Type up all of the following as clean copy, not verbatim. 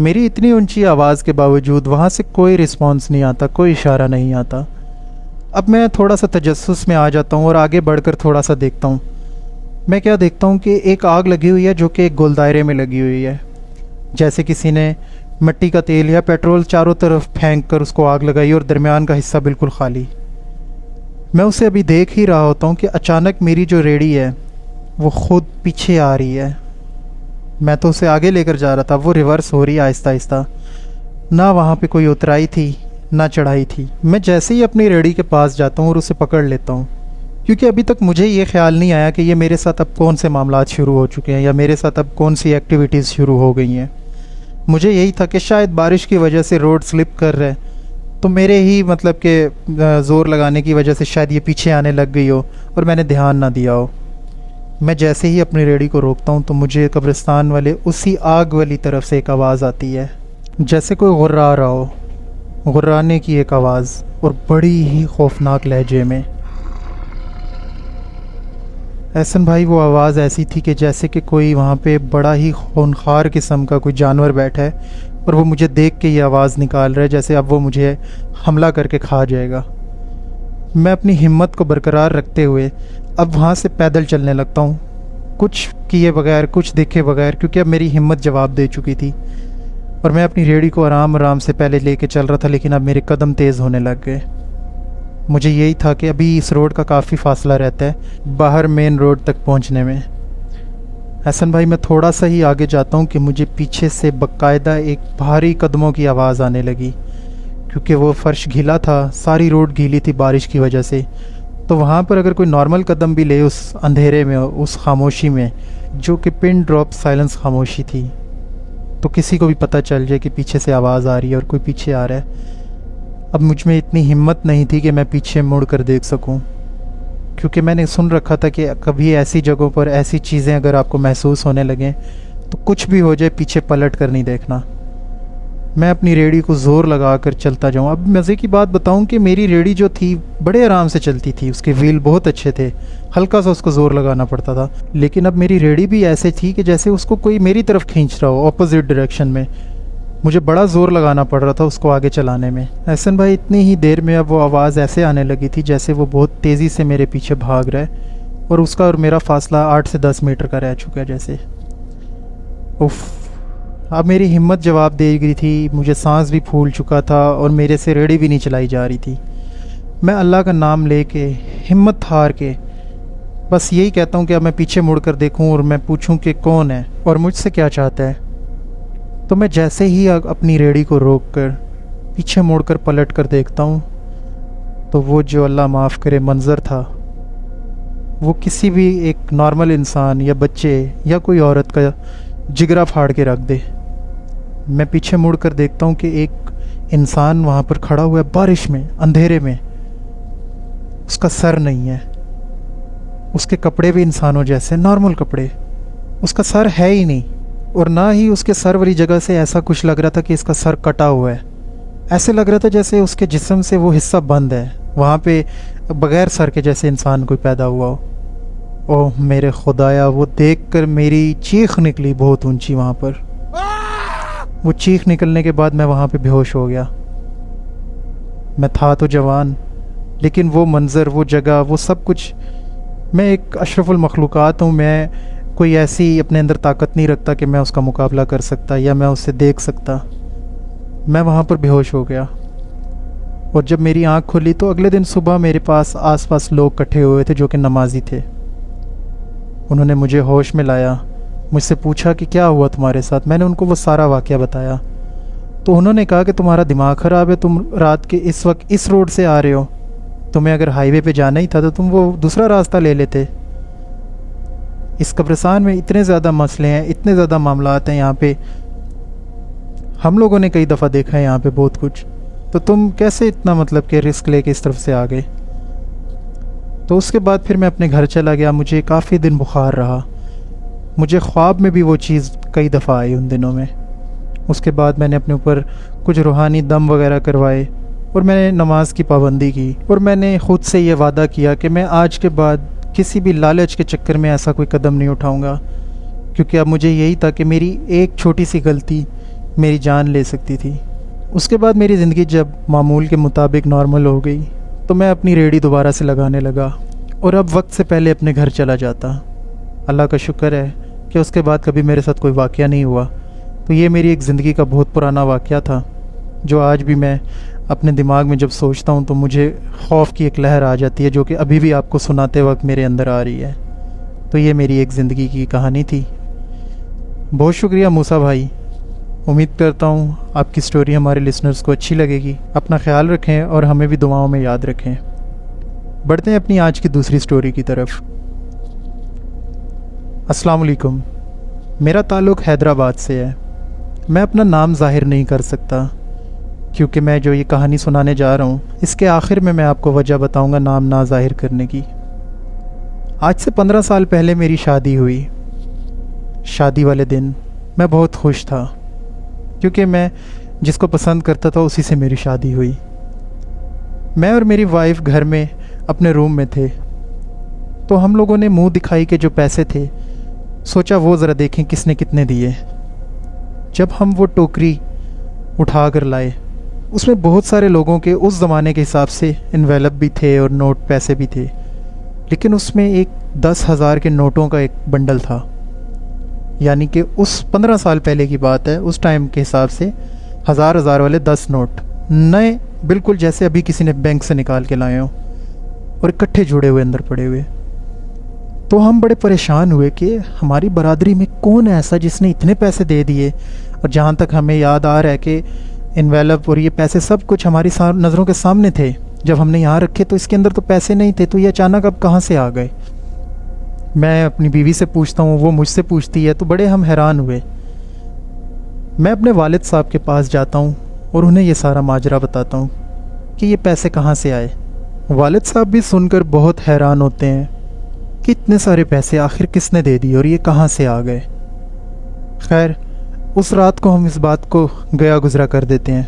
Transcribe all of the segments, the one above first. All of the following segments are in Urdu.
میری اتنی اونچی آواز کے باوجود وہاں سے کوئی رسپانس نہیں آتا، کوئی اشارہ نہیں آتا۔ اب میں تھوڑا سا تجسس میں آ جاتا ہوں اور آگے بڑھ کر تھوڑا سا دیکھتا ہوں۔ میں کیا دیکھتا ہوں کہ ایک آگ لگی ہوئی ہے جو کہ ایک گول دائرے میں لگی ہوئی ہے، جیسے کسی نے مٹی کا تیل یا پیٹرول چاروں طرف پھینک کر اس کو آگ لگائی اور درمیان کا حصہ بالکل خالی۔ میں اسے ابھی دیکھ ہی رہا ہوتا ہوں کہ اچانک میری جو ریڑھی ہے وہ خود پیچھے آ رہی ہے۔ میں تو اسے آگے لے کر جا رہا تھا، وہ ریورس ہو رہی ہے آہستہ آہستہ۔ نہ وہاں پہ کوئی اترائی تھی نہ چڑھائی تھی۔ میں جیسے ہی اپنی ریڑھی کے پاس جاتا ہوں اور اسے پکڑ لیتا ہوں، کیونکہ ابھی تک مجھے یہ خیال نہیں آیا کہ یہ میرے ساتھ اب کون سے معاملات شروع ہو چکے ہیں یا میرے ساتھ اب کون سی ایکٹیویٹیز شروع ہو گئی ہیں۔ مجھے یہی تھا کہ شاید بارش کی وجہ سے روڈ سلپ کر رہے، تو میرے ہی مطلب کہ زور لگانے کی وجہ سے شاید یہ پیچھے آنے لگ گئی ہو اور میں نے دھیان نہ دیا ہو۔ میں جیسے ہی اپنی ریڑھی کو روکتا ہوں تو مجھے قبرستان والے اسی آگ والی طرف سے ایک آواز آتی ہے، جیسے کوئی غرا رہا ہو، غرانے کی ایک آواز اور بڑی ہی خوفناک لہجے میں۔ احسن بھائی، وہ آواز ایسی تھی کہ جیسے کہ کوئی وہاں پہ بڑا ہی خونخوار قسم کا کوئی جانور بیٹھا ہے اور وہ مجھے دیکھ کے یہ آواز نکال رہا ہے جیسے اب وہ مجھے حملہ کر کے کھا جائے گا۔ میں اپنی ہمت کو برقرار رکھتے ہوئے اب وہاں سے پیدل چلنے لگتا ہوں، کچھ کیے بغیر، کچھ دیکھے بغیر، کیونکہ اب میری ہمت جواب دے چکی تھی اور میں اپنی ریڑھی کو آرام آرام سے پہلے لے کے چل رہا تھا، لیکن اب میرے قدم تیز ہونے لگ گئے۔ مجھے یہی تھا کہ ابھی اس روڈ کا کافی فاصلہ رہتا ہے باہر مین روڈ تک پہنچنے میں۔ احسن بھائی، میں تھوڑا سا ہی آگے جاتا ہوں کہ مجھے پیچھے سے باقاعدہ ایک بھاری قدموں کی آواز آنے لگی، کیونکہ وہ فرش گیلا تھا، ساری روڈ گیلی تھی بارش کی وجہ سے۔ تو وہاں پر اگر کوئی نارمل قدم بھی لے اس اندھیرے میں، اس خاموشی میں جو کہ پن ڈراپ سائلنس خاموشی تھی، تو کسی کو بھی پتہ چل جائے کہ پیچھے سے آواز آ رہی ہے اور کوئی پیچھے آ رہا ہے۔ اب مجھ میں اتنی ہمت نہیں تھی کہ میں پیچھے مڑ کر دیکھ سکوں، کیونکہ میں نے سن رکھا تھا کہ کبھی ایسی جگہوں پر ایسی چیزیں اگر آپ کو محسوس ہونے لگیں تو کچھ بھی ہو جائے پیچھے پلٹ کر نہیں دیکھنا۔ میں اپنی ریڑھی کو زور لگا کر چلتا جاؤں۔ اب مزے کی بات بتاؤں کہ میری ریڑھی جو تھی بڑے آرام سے چلتی تھی، اس کے ویل بہت اچھے تھے، ہلکا سا اس کو زور لگانا پڑتا تھا، لیکن اب میری ریڑھی بھی ایسے تھی کہ جیسے اس کو کوئی میری طرف کھینچ رہا ہو، اپوزٹ ڈائریکشن میں۔ مجھے بڑا زور لگانا پڑ رہا تھا اس کو آگے چلانے میں۔ احسن بھائی، اتنی ہی دیر میں اب وہ آواز ایسے آنے لگی تھی جیسے وہ بہت تیزی سے میرے پیچھے بھاگ رہا ہے اور اس کا اور میرا فاصلہ 8 سے 10 میٹر کا رہ چکا ہے جیسے۔ اف، اب میری ہمت جواب دے گئی تھی، مجھے سانس بھی پھول چکا تھا اور میرے سے ریڑھی بھی نہیں چلائی جا رہی تھی۔ میں اللہ کا نام لے کے ہمت ہار کے بس یہی کہتا ہوں کہ اب میں پیچھے مڑ کر دیکھوں اور میں پوچھوں کہ کون ہے اور مجھ سے کیا چاہتا ہے۔ تو میں جیسے ہی اپنی ریڑھی کو روک کر پیچھے مڑ کر پلٹ کر دیکھتا ہوں تو وہ جو اللہ معاف کرے منظر تھا، وہ کسی بھی ایک نارمل انسان یا بچے یا کوئی عورت کا جگرا پھاڑ کے رکھ دے۔ میں پیچھے مڑ کر دیکھتا ہوں کہ ایک انسان وہاں پر کھڑا ہوا ہے بارش میں، اندھیرے میں۔ اس کا سر نہیں ہے، اس کے کپڑے بھی انسانوں جیسے نارمل کپڑے، اس کا سر ہے ہی نہیں، اور نہ ہی اس کے سر والی جگہ سے ایسا کچھ لگ رہا تھا کہ اس کا سر کٹا ہوا ہے۔ ایسے لگ رہا تھا جیسے اس کے جسم سے وہ حصہ بند ہے، وہاں پہ بغیر سر کے جیسے انسان کوئی پیدا ہوا ہو۔ اوہ میرے خدایا، وہ دیکھ کر میری چیخ نکلی بہت اونچی وہاں پر۔ وہ چیخ نکلنے کے بعد میں وہاں پہ بے ہوش ہو گیا۔ میں تھا تو جوان، لیکن وہ منظر، وہ جگہ، وہ سب کچھ، میں ایک اشرف المخلوقات ہوں، میں کوئی ایسی اپنے اندر طاقت نہیں رکھتا کہ میں اس کا مقابلہ کر سکتا یا میں اسے دیکھ سکتا۔ میں وہاں پر بے ہوش ہو گیا، اور جب میری آنکھ کھلی تو اگلے دن صبح میرے پاس آس پاس لوگ اکٹھے ہوئے تھے جو کہ نمازی تھے۔ انہوں نے مجھے ہوش میں لایا، مجھ سے پوچھا کہ کیا ہوا تمہارے ساتھ۔ میں نے ان کو وہ سارا واقعہ بتایا تو انہوں نے کہا کہ تمہارا دماغ خراب ہے، تم رات کے اس وقت اس روڈ سے آ رہے ہو، تمہیں اگر ہائی وے پہ جانا ہی تھا تو تم وہ دوسرا راستہ لے لیتے۔ اس قبرستان میں اتنے زیادہ مسئلے ہیں، اتنے زیادہ معاملات ہیں یہاں پہ، ہم لوگوں نے کئی دفعہ دیکھا ہے یہاں پہ بہت کچھ، تو تم کیسے اتنا مطلب کہ رسک لے کے اس طرف سے آ گئے۔ تو اس کے بعد پھر میں اپنے گھر چلا گیا۔ مجھے کافی دن بخار رہا، مجھے خواب میں بھی وہ چیز کئی دفعہ آئی ان دنوں میں۔ اس کے بعد میں نے اپنے اوپر کچھ روحانی دم وغیرہ کروائے اور میں نے نماز کی پابندی کی، اور میں نے خود سے یہ وعدہ کیا کہ میں آج کے بعد کسی بھی لالچ کے چکر میں ایسا کوئی قدم نہیں اٹھاؤں گا، کیونکہ اب مجھے یہی تھا کہ میری ایک چھوٹی سی غلطی میری جان لے سکتی تھی۔ اس کے بعد میری زندگی جب معمول کے مطابق نارمل ہو گئی تو میں اپنی ریڑھی دوبارہ سے لگانے لگا اور اب وقت سے پہلے اپنے گھر چلا جاتا۔ اللہ کا شکر ہے کہ اس کے بعد کبھی میرے ساتھ کوئی واقعہ نہیں ہوا۔ تو یہ میری ایک زندگی کا بہت پرانا واقعہ تھا جو آج بھی میں اپنے دماغ میں جب سوچتا ہوں تو مجھے خوف کی ایک لہر آ جاتی ہے، جو کہ ابھی بھی آپ کو سناتے وقت میرے اندر آ رہی ہے۔ تو یہ میری ایک زندگی کی کہانی تھی۔ بہت شکریہ موسیٰ بھائی، امید کرتا ہوں آپ کی سٹوری ہمارے لسنرز کو اچھی لگے گی۔ اپنا خیال رکھیں اور ہمیں بھی دعاؤں میں یاد رکھیں۔ بڑھتے ہیں اپنی آج کی دوسری سٹوری کی طرف۔ السلام علیکم، میرا تعلق حیدرآباد سے ہے۔ میں اپنا نام ظاہر نہیں کر سکتا کیونکہ میں جو یہ کہانی سنانے جا رہا ہوں اس کے آخر میں آپ کو وجہ بتاؤں گا نام نہ ظاہر کرنے کی۔ آج سے 15 سال پہلے میری شادی ہوئی۔ شادی والے دن میں بہت خوش تھا کیونکہ میں جس کو پسند کرتا تھا اسی سے میری شادی ہوئی۔ میں اور میری وائف گھر میں اپنے روم میں تھے تو ہم لوگوں نے منہ دکھائی کے جو پیسے تھے سوچا وہ ذرا دیکھیں کس نے کتنے دیے۔ جب ہم وہ ٹوکری اٹھا کر لائے اس میں بہت سارے لوگوں کے اس زمانے کے حساب سے انویلپ بھی تھے اور نوٹ پیسے بھی تھے، لیکن اس میں ایک 10,000 کے نوٹوں کا ایک بنڈل تھا، یعنی کہ اس 15 سال پہلے کی بات ہے، اس ٹائم کے حساب سے 1000 والے 10 نوٹ نئے، بالکل جیسے ابھی کسی نے بینک سے نکال کے لائے ہوں اور اکٹھے جڑے ہوئے اندر پڑے ہوئے۔ تو ہم بڑے پریشان ہوئے کہ ہماری برادری میں کون ہے ایسا جس نے اتنے پیسے دے دیے، اور جہاں تک ہمیں یاد آ رہا ہے کہ انویلپ اور یہ پیسے سب کچھ ہماری نظروں کے سامنے تھے، جب ہم نے یہاں رکھے تو اس کے اندر تو پیسے نہیں تھے، تو یہ اچانک اب کہاں سے آ گئے۔ میں اپنی بیوی سے پوچھتا ہوں، وہ مجھ سے پوچھتی ہے، تو بڑے ہم حیران ہوئے۔ میں اپنے والد صاحب کے پاس جاتا ہوں اور انہیں یہ سارا ماجرا بتاتا ہوں کہ یہ پیسے کہاں سے آئے۔ والد صاحب بھی سن کر بہت حیران ہوتے ہیں کہ اتنے سارے پیسے آخر کس نے دے دیے اور یہ کہاں سے آ گئے۔ خیر، اس رات کو ہم اس بات کو گیا گزرا کر دیتے ہیں۔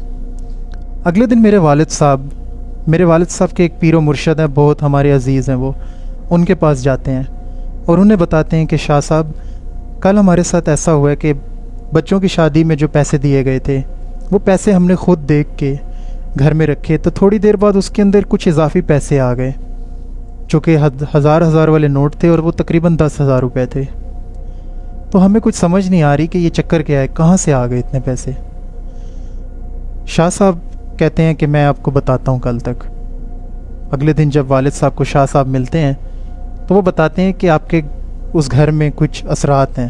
اگلے دن میرے والد صاحب کے ایک پیر و مرشد ہیں، بہت ہمارے عزیز ہیں، وہ ان کے پاس جاتے ہیں اور انہیں بتاتے ہیں کہ شاہ صاحب کل ہمارے ساتھ ایسا ہوا ہے کہ بچوں کی شادی میں جو پیسے دیے گئے تھے وہ پیسے ہم نے خود دیکھ کے گھر میں رکھے، تو تھوڑی دیر بعد اس کے اندر کچھ اضافی پیسے آ گئے جو کہ 1000 والے نوٹ تھے اور وہ تقریباً 10,000 روپے تھے۔ تو ہمیں کچھ سمجھ نہیں آ رہی کہ یہ چکر کیا ہے، کہاں سے آ گئے اتنے پیسے۔ شاہ صاحب کہتے ہیں کہ میں آپ کو بتاتا ہوں کل تک۔ اگلے دن جب والد صاحب کو شاہ صاحب ملتے ہیں تو وہ بتاتے ہیں کہ آپ کے اس گھر میں کچھ اثرات ہیں،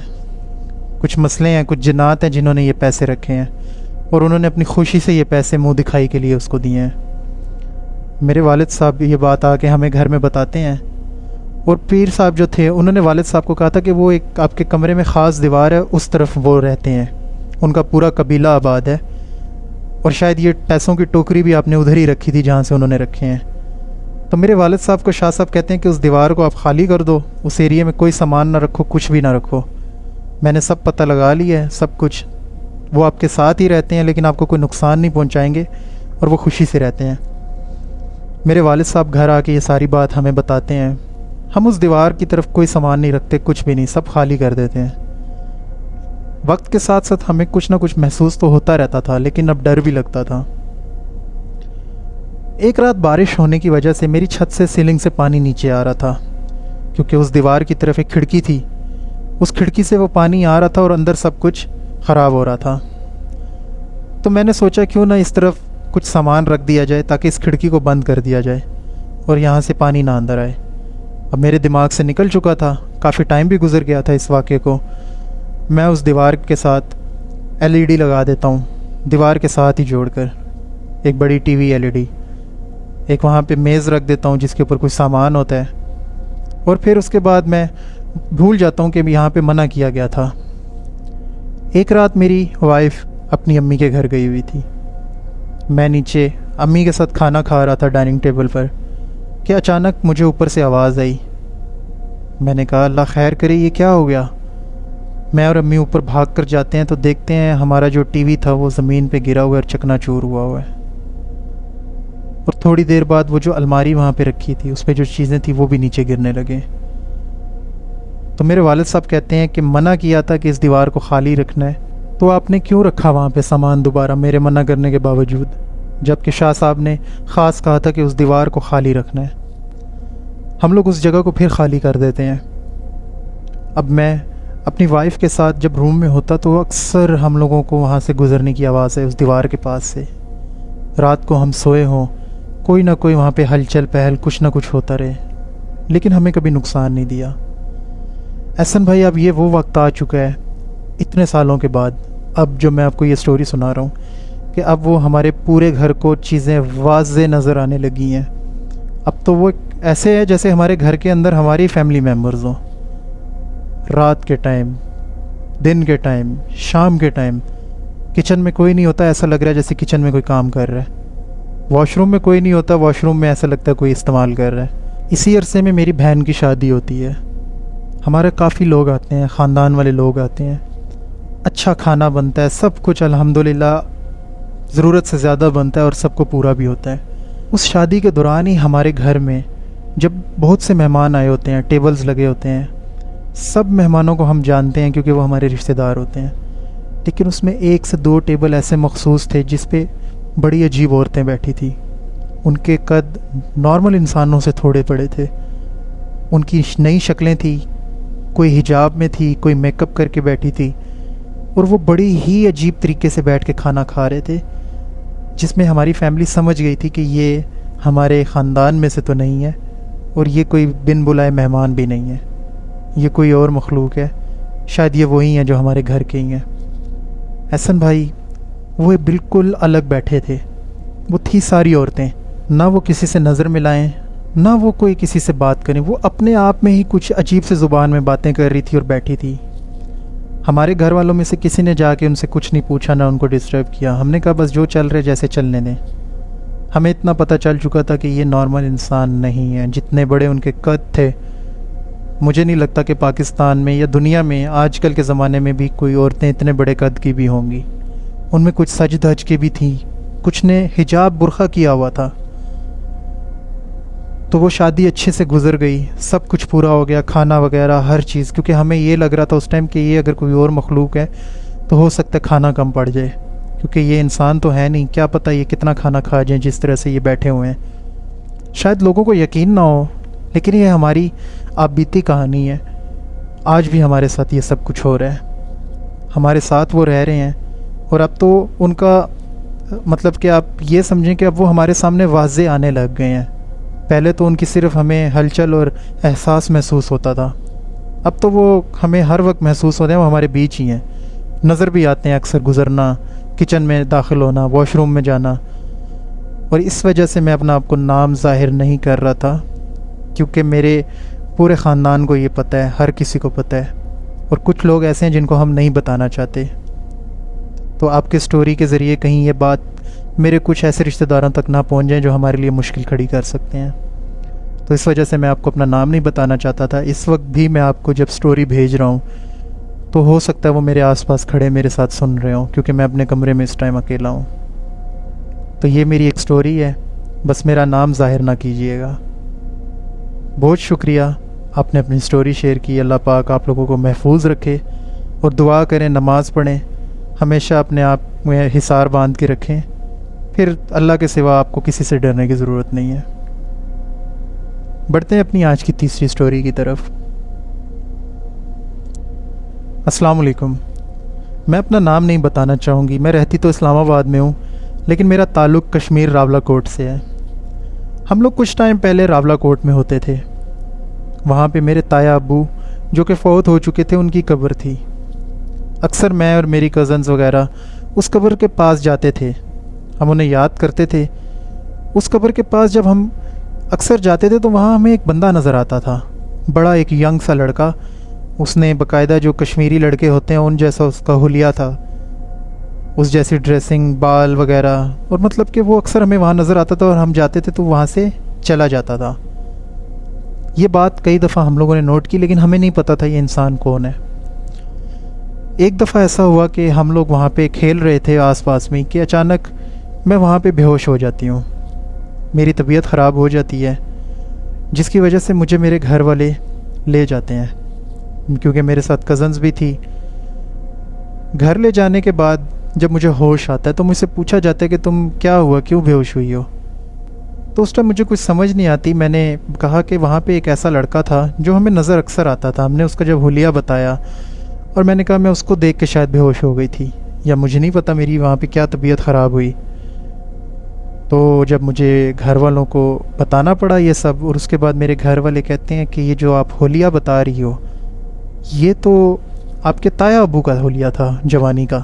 کچھ مسئلے ہیں، کچھ جنات ہیں جنہوں نے یہ پیسے رکھے ہیں، اور انہوں نے اپنی خوشی سے یہ پیسے منہ دکھائی کے لیے اس کو دیے ہیں۔ میرے والد صاحب یہ بات آ کے ہمیں گھر میں بتاتے ہیں، اور پیر صاحب جو تھے انہوں نے والد صاحب کو کہا تھا کہ وہ ایک آپ کے کمرے میں خاص دیوار ہے، اس طرف وہ رہتے ہیں، ان کا پورا قبیلہ آباد ہے، اور شاید یہ پیسوں کی ٹوکری بھی آپ نے ادھر ہی رکھی تھی جہاں سے انہوں نے رکھے ہیں۔ تو میرے والد صاحب کو شاہ صاحب کہتے ہیں کہ اس دیوار کو آپ خالی کر دو، اس ایریے میں کوئی سامان نہ رکھو، کچھ بھی نہ رکھو، میں نے سب پتہ لگا لیا ہے، سب کچھ، وہ آپ کے ساتھ ہی رہتے ہیں لیکن آپ کو کوئی نقصان نہیں پہنچائیں گے اور وہ خوشی سے رہتے ہیں۔ میرے والد صاحب گھر آ کے یہ ساری بات ہمیں بتاتے ہیں۔ ہم اس دیوار کی طرف کوئی سامان نہیں رکھتے، کچھ بھی نہیں، سب خالی کر دیتے ہیں۔ وقت کے ساتھ ساتھ ہمیں کچھ نہ کچھ محسوس تو ہوتا رہتا تھا، لیکن اب ڈر بھی لگتا تھا۔ ایک رات بارش ہونے کی وجہ سے میری چھت سے سیلنگ سے پانی نیچے آ رہا تھا، کیونکہ اس دیوار کی طرف ایک کھڑکی تھی، اس کھڑکی سے وہ پانی آ رہا تھا اور اندر سب کچھ خراب ہو رہا تھا۔ تو میں نے سوچا کیوں نہ اس طرف کچھ سامان رکھ دیا جائے تاکہ اس کھڑکی کو بند کر دیا جائے اور یہاں سے پانی نہ اندر آئے۔ اب میرے دماغ سے نکل چکا تھا، کافی ٹائم بھی گزر گیا تھا اس واقعے کو۔ میں اس دیوار کے ساتھ LED لگا دیتا ہوں، دیوار کے ساتھ ہی جوڑ کر ایک بڑی ٹی وی LED، ایک وہاں پہ میز رکھ دیتا ہوں جس کے اوپر کچھ سامان ہوتا ہے، اور پھر اس کے بعد میں بھول جاتا ہوں کہ یہاں پہ منع کیا گیا تھا۔ ایک رات میری وائف اپنی امی کے گھر گئی ہوئی تھی، میں نیچے امی کے ساتھ کھانا کھا رہا تھا ڈائننگ ٹیبل پر کہ اچانک مجھے اوپر سے آواز آئی۔ میں نے کہا اللہ خیر کرے، یہ کیا ہو گیا؟ میں اور امی اوپر بھاگ کر جاتے ہیں تو دیکھتے ہیں ہمارا جو ٹی وی تھا وہ زمین پہ گرا ہوا ہے اور چکنا چور ہوا ہے، اور تھوڑی دیر بعد وہ جو الماری وہاں پہ رکھی تھی اس پہ جو چیزیں تھیں وہ بھی نیچے گرنے لگے۔ تو میرے والد صاحب کہتے ہیں کہ منع کیا تھا کہ اس دیوار کو خالی رکھنا ہے، تو آپ نے کیوں رکھا وہاں پہ سامان دوبارہ میرے منع کرنے کے باوجود، جبکہ شاہ صاحب نے خاص کہا تھا کہ اس دیوار کو خالی رکھنا ہے؟ ہم لوگ اس جگہ کو پھر خالی کر دیتے ہیں۔ اب میں اپنی وائف کے ساتھ جب روم میں ہوتا تو اکثر ہم لوگوں کو وہاں سے گزرنے کی آواز ہے، اس دیوار کے پاس سے۔ رات کو ہم سوئے ہوں، کوئی نہ کوئی وہاں پہ ہلچل پہل کچھ نہ کچھ ہوتا رہے، لیکن ہمیں کبھی نقصان نہیں دیا۔ احسن بھائی، اب یہ وہ وقت آ چکا ہے اتنے سالوں کے بعد، اب جو میں آپ کو یہ سٹوری سنا رہا ہوں، کہ اب وہ ہمارے پورے گھر کو چیزیں واضح نظر آنے لگی ہیں۔ اب تو وہ ایسے ہے جیسے ہمارے گھر کے اندر ہماری فیملی ممبرز ہوں۔ رات کے ٹائم، دن کے ٹائم، شام کے ٹائم کچن میں کوئی نہیں ہوتا، ایسا لگ رہا ہے جیسے کچن میں کوئی کام کر رہا ہے۔ واش روم میں کوئی نہیں ہوتا، واش روم میں ایسا لگتا ہے کوئی استعمال کر رہا ہے۔ اسی عرصے میں میری بہن کی شادی ہوتی ہے، ہمارے کافی لوگ آتے ہیں، خاندان والے لوگ آتے ہیں، اچھا کھانا بنتا ہے، سب کچھ الحمدللہ ضرورت سے زیادہ بنتا ہے اور سب کو پورا بھی ہوتا ہے۔ اس شادی کے دوران ہی ہمارے گھر میں جب بہت سے مہمان آئے ہوتے ہیں، ٹیبلز لگے ہوتے ہیں، سب مہمانوں کو ہم جانتے ہیں کیونکہ وہ ہمارے رشتہ دار ہوتے ہیں، لیکن اس میں 1 سے 2 ٹیبل ایسے مخصوص تھے جس پہ بڑی عجیب عورتیں بیٹھی تھیں۔ ان کے قد نارمل انسانوں سے تھوڑے بڑے تھے، ان کی نئی شکلیں تھیں، کوئی حجاب میں تھی، کوئی میک اپ کر کے بیٹھی تھی، اور وہ بڑی ہی عجیب طریقے سے بیٹھ کے کھانا کھا رہے تھے، جس میں ہماری فیملی سمجھ گئی تھی کہ یہ ہمارے خاندان میں سے تو نہیں ہے، اور یہ کوئی بن بلائے مہمان بھی نہیں ہے، یہ کوئی اور مخلوق ہے، شاید یہ وہی ہیں جو ہمارے گھر کے ہی ہیں۔ احسن بھائی، وہ بالکل الگ بیٹھے تھے، وہ تھی ساری عورتیں، نہ وہ کسی سے نظر ملائیں، نہ وہ کوئی کسی سے بات کریں، وہ اپنے آپ میں ہی کچھ عجیب سے زبان میں باتیں کر رہی تھی اور بیٹھی تھی۔ ہمارے گھر والوں میں سے کسی نے جا کے ان سے کچھ نہیں پوچھا، نہ ان کو ڈسٹرب کیا۔ ہم نے کہا بس جو چل رہے جیسے چلنے دیں۔ ہمیں اتنا پتہ چل چکا تھا کہ یہ نارمل انسان نہیں ہیں، جتنے بڑے ان کے قد تھے، مجھے نہیں لگتا کہ پاکستان میں یا دنیا میں آج کل کے زمانے میں بھی کوئی عورتیں اتنے بڑے قد کی بھی ہوں گی۔ ان میں کچھ سج دھج کی بھی تھیں، کچھ نے حجاب برقع کیا ہوا تھا۔ تو وہ شادی اچھے سے گزر گئی، سب کچھ پورا ہو گیا، کھانا وغیرہ ہر چیز، کیونکہ ہمیں یہ لگ رہا تھا اس ٹائم کہ یہ اگر کوئی اور مخلوق ہے تو ہو سکتا ہے کھانا کم پڑ جائے، کیونکہ یہ انسان تو ہے نہیں، کیا پتہ یہ کتنا کھانا کھا جائیں جس طرح سے یہ بیٹھے ہوئے ہیں۔ شاید لوگوں کو یقین نہ ہو، لیکن یہ ہماری آپ بیتی کہانی ہے۔ آج بھی ہمارے ساتھ یہ سب کچھ ہو رہا ہے، ہمارے ساتھ وہ رہ رہے ہیں، اور اب تو ان کا مطلب کہ آپ یہ سمجھیں کہ اب وہ ہمارے سامنے واضح آنے لگ گئے ہیں۔ پہلے تو ان کی صرف ہمیں ہلچل اور احساس محسوس ہوتا تھا، اب تو وہ ہمیں ہر وقت محسوس ہوتے ہیں، وہ ہمارے بیچ ہی ہیں، نظر بھی آتے ہیں، اکثر گزرنا، کچن میں داخل ہونا، واش روم میں جانا۔ اور اس وجہ سے میں اپنا آپ کو نام ظاہر نہیں کر رہا تھا، کیونکہ میرے پورے خاندان کو یہ پتہ ہے، ہر کسی کو پتہ ہے، اور کچھ لوگ ایسے ہیں جن کو ہم نہیں بتانا چاہتے۔ تو آپ کے سٹوری کے ذریعے کہیں یہ بات میرے کچھ ایسے رشتہ داروں تک نہ پہنچ جائیں جو ہمارے لیے مشکل کھڑی کر سکتے ہیں، تو اس وجہ سے میں آپ کو اپنا نام نہیں بتانا چاہتا تھا۔ اس وقت بھی میں آپ کو جب سٹوری بھیج رہا ہوں تو ہو سکتا ہے وہ میرے آس پاس کھڑے میرے ساتھ سن رہے ہوں، کیونکہ میں اپنے کمرے میں اس ٹائم اکیلا ہوں۔ تو یہ میری ایک سٹوری ہے، بس میرا نام ظاہر نہ کیجیے گا۔ بہت شکریہ، آپ نے اپنی سٹوری شیئر کی۔ اللہ پاک آپ لوگوں کو محفوظ رکھے، اور دعا کریں، نماز پڑھیں، ہمیشہ اپنے آپ میں حصار باندھ کے رکھیں، پھر اللہ کے سوا آپ کو کسی سے ڈرنے کی ضرورت نہیں ہے۔ بڑھتے ہیں اپنی آج کی تیسری سٹوری کی طرف۔ السلام علیکم، میں اپنا نام نہیں بتانا چاہوں گی، میں رہتی تو اسلام آباد میں ہوں، لیکن میرا تعلق کشمیر راولہ کوٹ سے ہے۔ ہم لوگ کچھ ٹائم پہلے راولہ کوٹ میں ہوتے تھے، وہاں پہ میرے تایا ابو جو کہ فوت ہو چکے تھے، ان کی قبر تھی۔ اکثر میں اور میری کزنز وغیرہ اس قبر کے پاس جاتے تھے، ہم انہیں یاد کرتے تھے۔ اس قبر کے پاس جب ہم اکثر جاتے تھے تو وہاں ہمیں ایک بندہ نظر آتا تھا، بڑا ایک ینگ سا لڑکا، اس نے باقاعدہ جو کشمیری لڑکے ہوتے ہیں ان جیسا اس کا حلیہ تھا، اس جیسی ڈریسنگ، بال وغیرہ، اور مطلب کہ وہ اکثر ہمیں وہاں نظر آتا تھا اور ہم جاتے تھے تو وہاں سے چلا جاتا تھا۔ یہ بات کئی دفعہ ہم لوگوں نے نوٹ کی، لیکن ہمیں نہیں پتہ تھا یہ انسان کون ہے۔ ایک دفعہ ایسا ہوا کہ ہم لوگ وہاں پہ کھیل رہے تھے آس پاس میں، کہ اچانک میں وہاں پہ بے ہوش ہو جاتی ہوں، میری طبیعت خراب ہو جاتی ہے، جس کی وجہ سے مجھے میرے گھر والے لے جاتے ہیں، کیونکہ میرے ساتھ کزنز بھی تھی۔ گھر لے جانے کے بعد جب مجھے ہوش آتا ہے تو مجھ سے پوچھا جاتا ہے کہ تم کیا ہوا، کیوں بے ہوش ہوئی ہو؟ تو اس ٹائم مجھے کچھ سمجھ نہیں آتی. میں نے کہا کہ وہاں پہ ایک ایسا لڑکا تھا جو ہمیں نظر اکثر آتا تھا. ہم نے اس کا جب حلیہ بتایا اور میں نے کہا میں اس کو دیکھ کے شاید بے ہوش ہو گئی تھی، یا مجھے نہیں پتہ میری وہاں پہ کیا طبیعت خراب ہوئی. تو جب مجھے گھر والوں کو بتانا پڑا یہ سب، اور اس کے بعد میرے گھر والے کہتے ہیں کہ یہ جو آپ حلیہ بتا رہی ہو یہ تو آپ کے تایا ابو کا حلیہ تھا جوانی کا،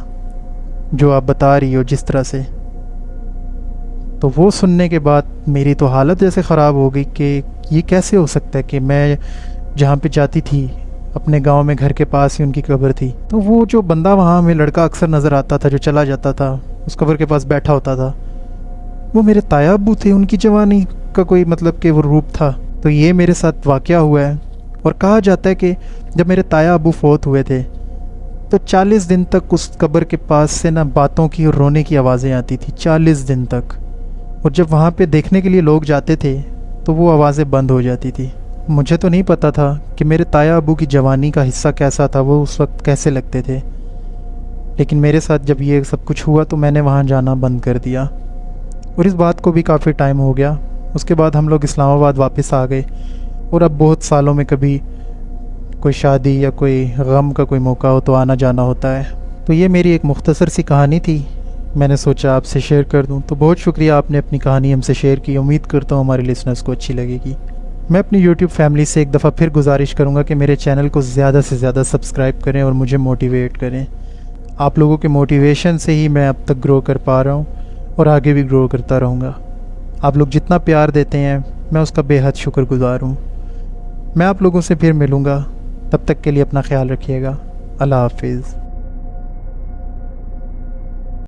جو آپ بتا رہی ہو جس طرح سے. تو وہ سننے کے بعد میری تو حالت جیسے خراب ہو گئی کہ یہ کیسے ہو سکتا ہے کہ میں جہاں پہ جاتی تھی اپنے گاؤں میں گھر کے پاس ہی ان کی قبر تھی، تو وہ جو بندہ وہاں ہمیں لڑکا اکثر نظر آتا تھا جو چلا جاتا تھا اس قبر کے پاس بیٹھا ہوتا تھا، وہ میرے تایا ابو تھے. ان کی جوانی کا کوئی مطلب کہ وہ روپ تھا. تو یہ میرے ساتھ واقعہ ہوا ہے. اور کہا جاتا ہے کہ جب میرے تایا ابو فوت ہوئے تھے تو 40 دن تک اس قبر کے پاس سے نہ باتوں کی اور رونے کی آوازیں آتی تھی، 40 دن تک. اور جب وہاں پہ دیکھنے کے لیے لوگ جاتے تھے تو وہ آوازیں بند ہو جاتی تھی. مجھے تو نہیں پتہ تھا کہ میرے تایا ابو کی جوانی کا حصہ کیسا تھا، وہ اس وقت کیسے لگتے تھے. لیکن میرے ساتھ جب یہ سب کچھ ہوا تو میں نے وہاں جانا بند کر دیا. اور اس بات کو بھی کافی ٹائم ہو گیا. اس کے بعد ہم لوگ اسلام آباد واپس آ گئے، اور اب بہت سالوں میں کبھی کوئی شادی یا کوئی غم کا کوئی موقع ہو تو آنا جانا ہوتا ہے. تو یہ میری ایک مختصر سی کہانی تھی، میں نے سوچا آپ سے شیئر کر دوں. تو بہت شکریہ آپ نے اپنی کہانی ہم سے شیئر کی. امید کرتا ہوں ہمارے لسنرز کو اچھی لگے گی. میں اپنی یوٹیوب فیملی سے ایک دفعہ پھر گزارش کروں گا کہ میرے چینل کو زیادہ سے زیادہ سبسکرائب کریں اور مجھے موٹیویٹ کریں. آپ لوگوں کے موٹیویشن سے ہی میں اب تک گرو کر پا رہا ہوں اور آگے بھی گرو کرتا رہوں گا. آپ لوگ جتنا پیار دیتے ہیں میں اس کا بے حد شکر گزار ہوں. میں آپ لوگوں سے پھر ملوں گا، تب تک کے لیے اپنا خیال رکھیے گا. اللہ حافظ.